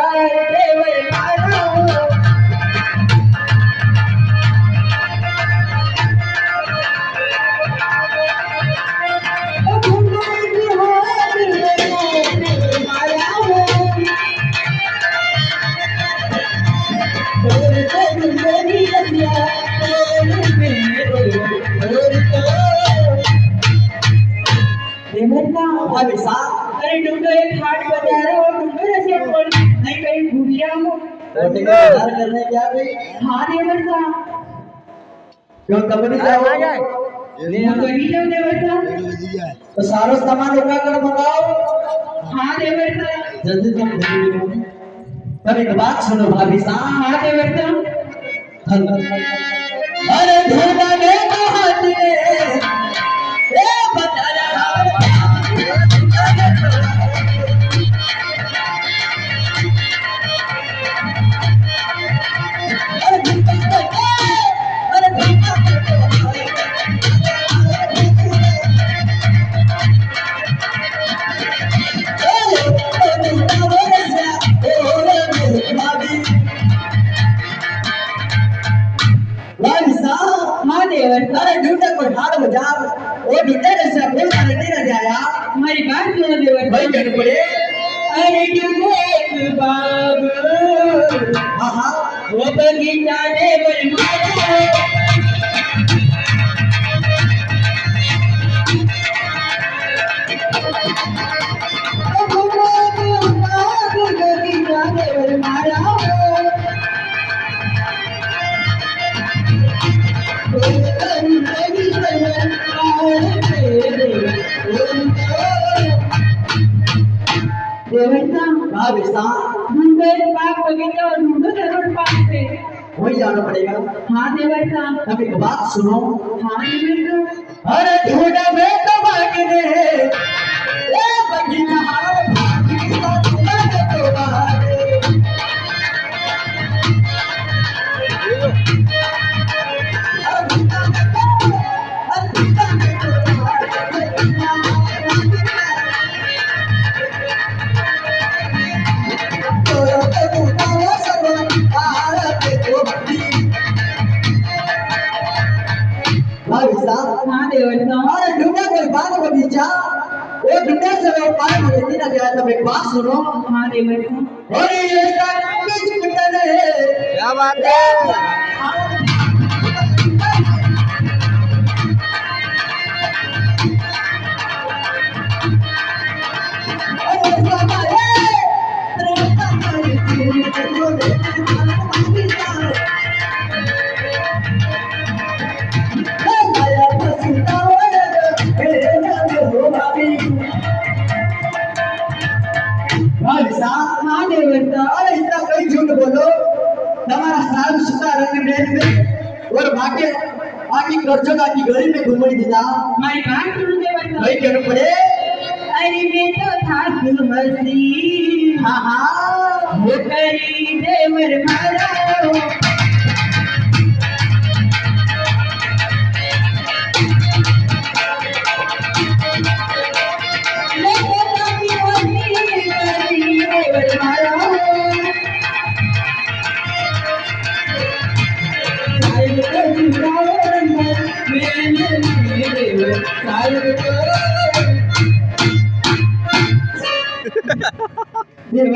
देवर मारा अरे डूंगर एक हाट बाजार है और डूंगर ऐसे पड़ नहीं कहीं भूलिया हो बाजार करने क्या भाई हाँ देवर सा क्यों कंपनी जाओ ले हम कहीं जाओ देवर सा तो सारा सामान उठा कर मंगाओ हाँ देवर सा जल्दी तुम पर एक बात सुनो भाभी साहब हाँ देवर सा अरे धोना ने हाथ में ए बता हाँ देवर सा अरे ढूंढे कोई हाथ बाजार वो ढूंढे से बोल कर नहीं रह जाया हमारी बात सुनो देवर भाई कहने पड़े अरे डूंगर बाबू हाँ हाँ वो बगीचा देवर मारा भाभी साहब डूंगर पाक बगीचा और डूंगर जरूर पाक से वही जाना पड़ेगा हाँ देवर साहब अब एक बात सुनो हाँ देवर साहब अरे ढूंढा में तो भागने ए बगीचा भागी तो भागे भाई साहब हाँ देवर साहब अरे ढूंढा कोई बाग बगीचा वो ढूंढे से वो पार में नहीं ना गया तब एक बात सुनो हाँ देवर साहब अरे ये बीच मिटने क्या बात है हाँ देवर साहब अरे इतना कहीं झूठ बोलो हमारा साल सुधा रंग में और भाग्य आगे कर्जों की गली में घूमने दिला हमारी बात सुनो देवर साहब भाई कहने पड़े अरे मैं तो था सुमसी हाँ हाँ वो करी देवर मारा